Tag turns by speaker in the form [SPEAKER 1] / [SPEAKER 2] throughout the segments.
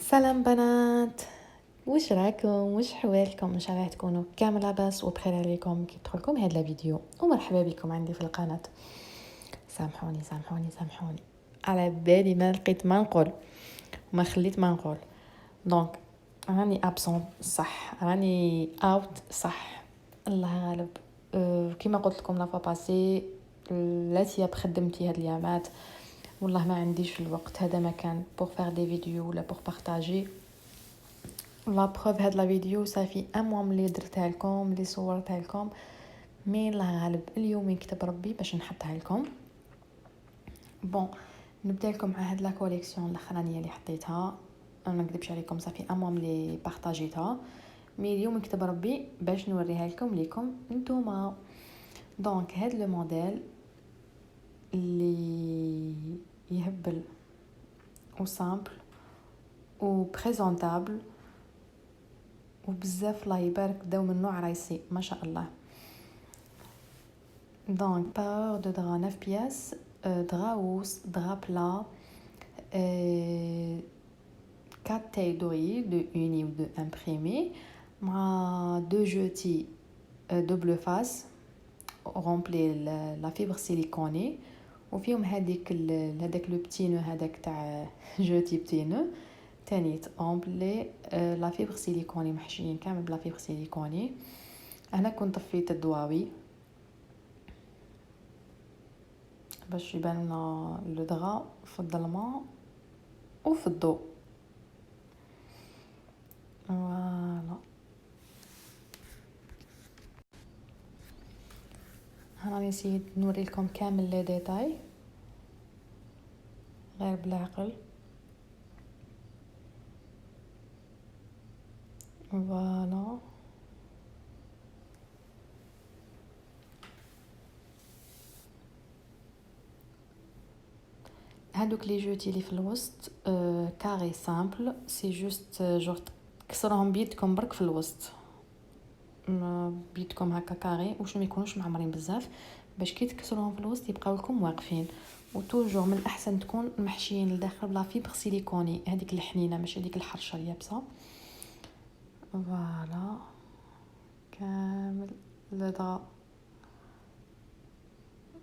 [SPEAKER 1] سلام بنات، وش راكم؟ وش حوالكم؟ ان شاء الله تكونوا كامل لاباس وبخير عليكم كي تدخلكم هذا الفيديو. ومرحبا بكم عندي في القناه. سامحوني سامحوني سامحوني، على بالي ما لقيت ما نقول وما خليت ما نقول. دونك راني ابسون صح، راني اوت صح، الله غالب. كيما قلت لكم لا باسي لاتي بخدمتي هاد اليامات، والله ما عنديش الوقت. هذا ما كان بور فار دي فيديو ولا بور بارطاجي. لا بروف هاد لا فيديو صافي موا ملي درتها لكم، ملي صورتها لكم، مي الله غالب اليوم يكتب ربي باش نحطها لكم. بون نبدا لكم مع هاد لا كوليكسيون الاخرانيه اللي حطيتها. انا ما نكذبش عليكم صافي موا ملي بارطاجيتها، مي اليوم يكتب ربي باش نوريها لكم نتوما. دونك هاد لو موديل اللي يهبل و سامبل و بريزونطابل وبزاف الله يبارك داو من نوع رايسي ما شاء الله. Donc, par de drap 9 pièces, drap housse, drap plat, 4 tailles d'oreilles, de uni ou de imprimé, 2 jetis double face, remplis la fibre siliconée, وفيهم هذاك لو بتي نو هذاك تاع جوتي بتي نو تاني رامبلي لا فيبر سيليكوني، محشيين كامل بلا فيبر سيليكوني. هنا كنت طفيت الدواوي باش يبان لنا لو دغا في الظلمه وفي الضوء. فوالا انا نسيت نوري لكم كامل لي ديتاي غير بالعقل. فوالا هادوك لي جوتي اللي في الوسط كاري سامبل، سي جوست جور تكسرهم بيدكم برك في الوسط، بيدكم هكا كاري وش ما يكونوش معمرين بزاف باش كي تكسروهم في الوسط يبقاو لكم واقفين. وتوجور من الاحسن تكون محشيين لداخل بلا فيبر سيليكوني، هذيك الحنينه ماشي هذيك الحرشه اليابسه. فوالا كامل الدغا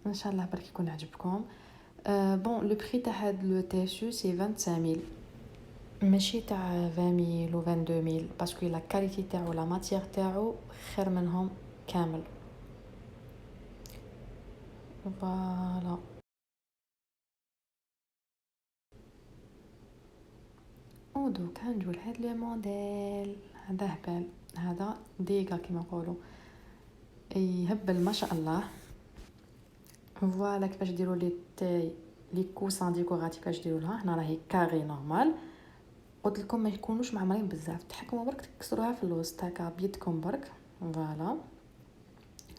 [SPEAKER 1] ان شاء الله برك يكون عجبكم. بون لو بري تاع هاد لو تيشو سي 25000 ماشي تاع 20000 و 22000 باسكو لا كاليتي تاعو لا ماتيير تاعو خير منهم كامل. فوالا ودوك هنجو لهاد لي موديل. هذا هبال، هذا ديقا كيما نقولوا يهبل ما شاء الله. فوالا كيفاش ديروا لي تاي لي كوسان ديكوراتيف كيفاش ديروا لها. هنا راهي كاري نورمال، قلت لكم ما يكونوش معمرين بزاف، تحكموا برك تكسروها في الوسط هكا بيدكم برك. فوالا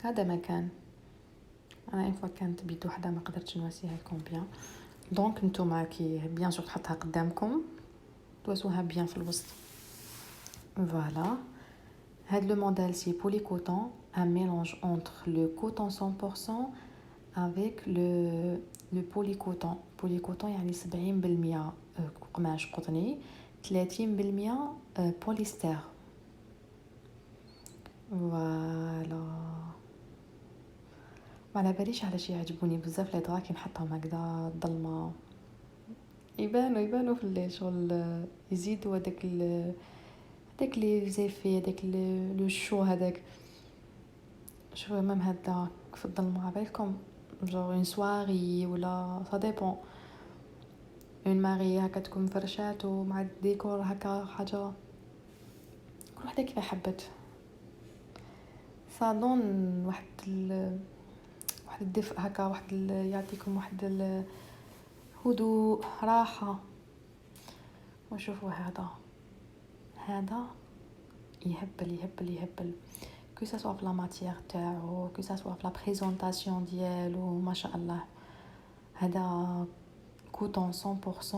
[SPEAKER 1] هذا مكان انا انفوا كانت بيد وحده ما قدرتش نواسيها لكم بيان. دونك نتوما كي بيان سور تحطها قدامكم تواسوها بيان في الوسط. فوالا هاد لو موديل سي بولي كوتون، un mélange entre le coton 100% avec le polycoton. polycoton يعني 70% قماش قطني، 30% بوليستر. فوالا ما على باليش علاش يعجبوني بزاف لي دراك نحطهم هكذا ظلمه يبانوا في الليل شغل، يزيدوا هذاك هذاك لي زيفي هذاك لو شو هذاك. شوفوا ميم هذا في الظلمه عبالكم جور اون سواري ولا سا ديبون اون ماري هكا تكون فرشات ومع الديكور هكا حاجه كل وحده كيف حبت. صالون واحد الدفء هكا، يعطيكم واحد الهدوء راحه. وشوفوا هذا يهبل يهبل يهبل كو سوا في لا ماتيير تاعو كو سوا في لا بريزونطاسيون ديالو ما شاء الله. هذا كوتون 100%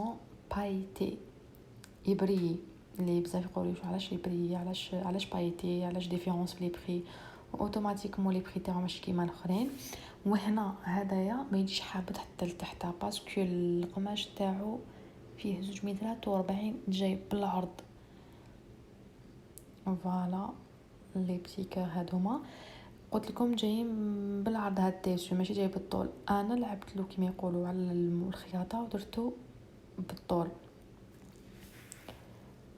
[SPEAKER 1] بايتي يبري، اللي بزاف يقولوا علاش يبري، علاش بايتي، علاش ديفيرونس في لي بري، اوتوماتيكمون لي بري تاعو ماشي كيما الاخرين. وهنا هدايا ما يجيش حابط حتى لتحت باسكو القماش تاعو فيه 243 جاي بالعرض. فوالا لي بتي كور هادوما قلت لكم جايين بالعرض. هاد التيشو ماشي جاي بالطول، انا لعبت له كيما يقولوا على الخياطه ودرتو بالطول.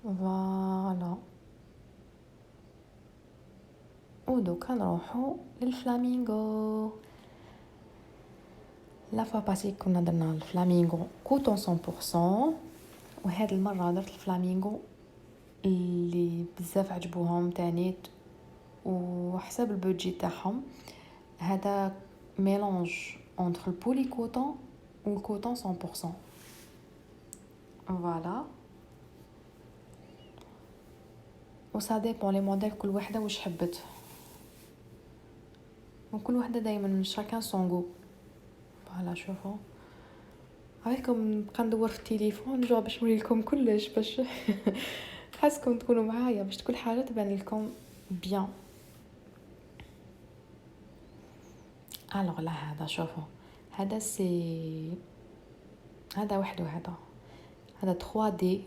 [SPEAKER 1] فوالا ودوكا نروحو للفلامينغو. لا فوا باسي كنا درنا الفلامينغو كوتون 100%، وهاد المره درت الفلامينغو اللي بزاف عجبوهم تانيت وحسب البودجي تاعهم. هذا ميلونج entre البولي كوتون والكوتون 100%. فوالا وسا ديبون لي موديل كل وحده واش حبت، وكل وحده دائما شاكان سون غو. فوالا شوفوا عليكم نبقى ندور في التليفون جوا باش نوري لكم كلش باش خاصكم تكونوا معايا باش كل حاجه تبان لكم بيان. الوغ لا هذا شوفوا هذا سي هذا وحده هذا 3 دي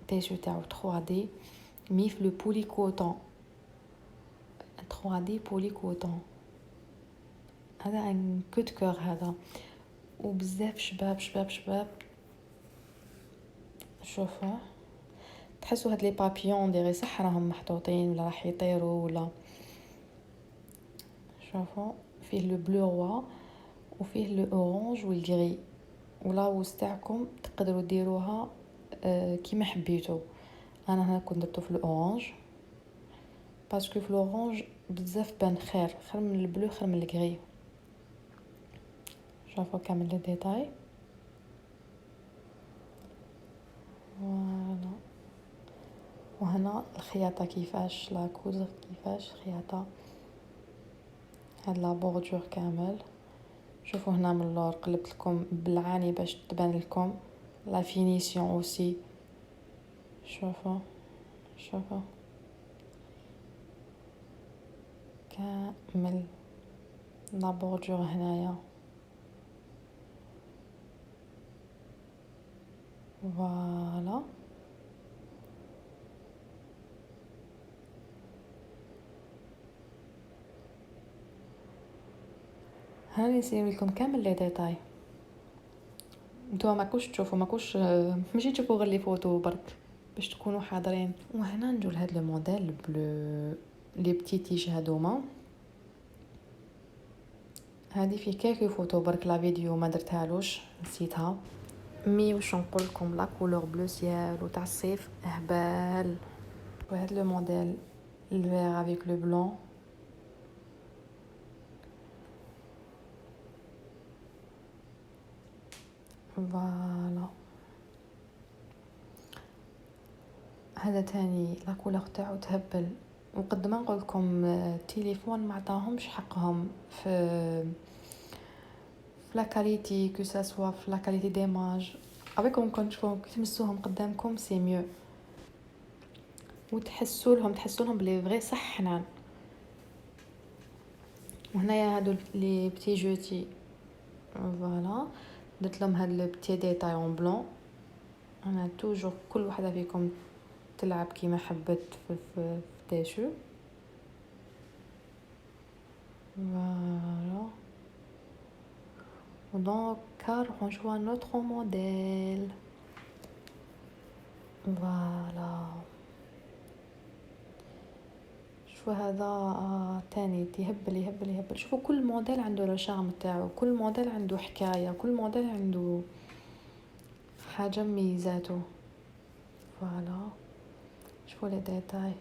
[SPEAKER 1] تيشو تاعو 3 دي مي في لو بولي كوتون 3 دي بولي كوتون. هذا ان كود كور هذا وبزاف شباب شباب شباب. شوفوا تحسوا هاد لي بابيون ديري صح راهم محطوطين ولا راح يطيروا ولا. شوفوا فيه لو بلو روا وفيه لو اورانج والغري، ولا وستاعكم تقدروا ديروها كيما حبيتوا. انا هنا كنت درتو في الاورانج باسكو في الاورانج بزاف بان خير من البلو خير من الغري. شوفوا كامل لي ديتاي. فوالا وهنا الخياطه كيفاش لا كوزر كيفاش خياطه هاد لا بوردور كامل. شوفوا هنا من اللور قلبت لكم بالعاني باش تبان لكم لا فينيسيون اوسي. شوفوا كامل لا بوردور هنايا. فوالا هاني نسيب لكم كامل لي ديتاي. نتوما ماكوش تشوفوا ماكوش ماشي تشوفوا غير لي فوتو برك باش تكونوا حاضرين. وهنا نجو لهاد لو موديل بلو لي بتي تيش هادوما. هذه في كيكو فوتو برك لا فيديو ما درتهالوش نسيتها. مي واش نقول لكم لا كولور بلو سيال وتاع الصيف هبال. وهذا لو موديل الفير افيك لو بلون. فوالا هذا تاني لا كولور تاعو تهبل. وقد ما نقول لكم التليفون ما عطاهمش حقهم في لا كاليتي كو سا سوا في لا كاليتي ديماج افيكم كنتو تمسوهم قدامكم سي ميو وتحسوا لهم بلي فري صح حنان. وهنايا هادو لي بتي جوتي. فوالا درت لهم هاد لو بتي ديتاي اون بلون. انا توجور كل وحده فيكم تلعب كيما حبت في تيشو. فوالا دونك نروحو نشوفو ان اوتر موديل. فوالا شوفوا هذا تاني يهبل. شوفوا كل موديل عنده لو شارم تاعو، كل موديل عنده حكايه، كل موديل عنده حاجه ميزاتو. فوالا شوفوا لي ديتاي.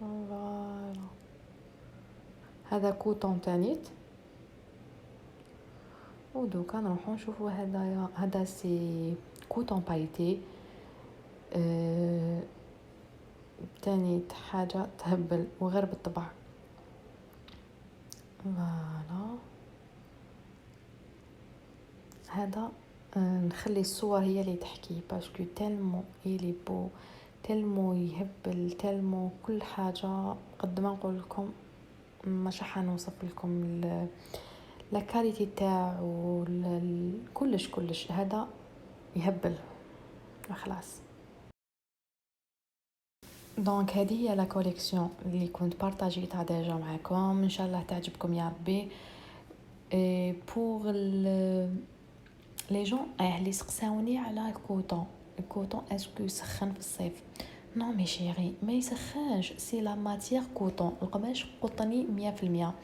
[SPEAKER 1] فوالا هذا كوتون تانيت. ودوكا نروحو نشوفوا هذا سي كوتون بايتي تاني حاجه تهبل وغير بالطبع. فوالا هذا نخلي الصور هي اللي تحكي باسكو تالمو يلي بو تالمو يهبل تالمو كل حاجه. قد ما نقول لكم مش حنوصف لكم لا كاليتي تاعو كلش هذا يهبل خلاص. دونك هذه هي لا كوليكسيون اللي كنت بارطاجيتها ديجا معكم، ان شاء الله تعجبكم يا ربي. اي بور لي جون اللي سقساوني على الكوطون اسكو يسخن في الصيف؟ نو مي شيري ما يسخنش، سي لا ماتيير كوطون، القماش قطني 100%.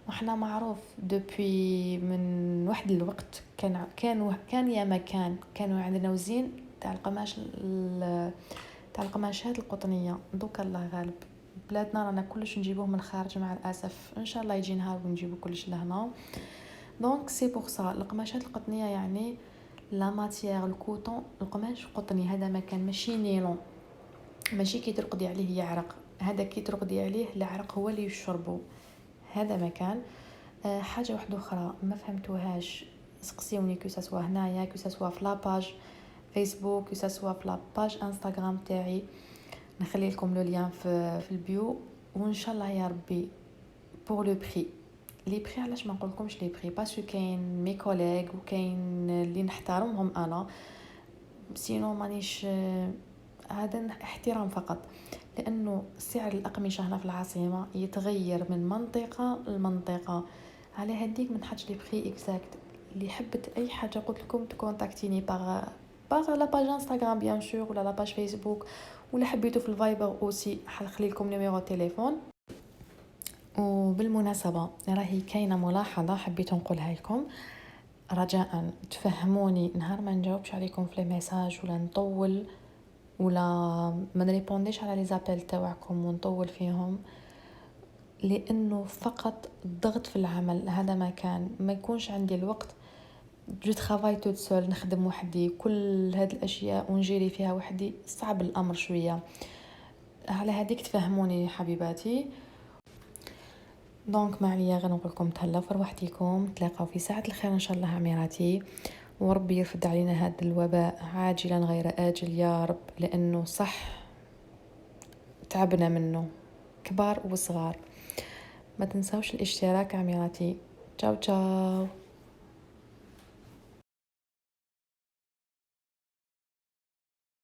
[SPEAKER 1] وحنا معروف دوبوي من واحد الوقت كان يا مكان كانوا عندنا وزين تاع القماش تاع القماشات القطنيه. دوكا الله غالب بلادنا رانا كلش نجيبوه من الخارج مع الاسف، ان شاء الله يجي نهار ونجيبو كلش لهنا. دونك سي بور سا القماشات القطنيه يعني لا ماتيير الكوطون، القماش قطني، هذا مكان ماشي نيلون، ماشي كي ترقدي عليه يعرق، هذا كي ترقدي عليه العرق هو اللي يشربه، هذا مكان. حاجه واحده اخرى ما فهمتوهاش، سقسيوني كو سوا هنايا كو سوا في لاباج فيسبوك كو سوا في لاباج انستغرام تاعي، نخلي لكم لو لين في البيو. وان شاء الله يا ربي بور لو بري، لي بري علاش ما نقولكمش لي بري باسكو كاين مي كوليغ وكاين اللي نحترمهم انا، سينو مانيش هذا احترام فقط، لانه سعر الاقمشه هنا في العاصمه يتغير من منطقه لمنطقه، على هذيك من حاج لي بري اكزاكت. اللي حبت اي حاجه قلت لكم تكونتاكتيني باغ لا باج انستغرام بيان سور ولا لا باج فيسبوك، ولا حبيتو في الفايبر اوسي حنخلي لكم نيميرو تليفون. وبالمناسبه راهي كاينه ملاحظه حبيت نقولها لكم، رجاء تفهموني نهار ما نجاوبش عليكم في الميساج ولا نطول ولا ما نريبونديش على لي زابيل تاعكم ونطول فيهم، لانه فقط الضغط في العمل هذا ما كان ما يكونش عندي الوقت، جو ترافاي توت سول، نخدم وحدي كل هاد الاشياء ونجيري فيها وحدي، صعب الامر شويه، على هذيك تفهموني حبيباتي. دونك ما عليا غير نقول لكم تهلاو في روحتكم، تلاقاو في ساعه الخير ان شاء الله عميراتي، وربي يرفد علينا هذا الوباء عاجلا غير آجل يا رب، لأنه صح تعبنا منه كبار وصغار. ما تنسوش الاشتراك عميراتي. تشاو تشاو.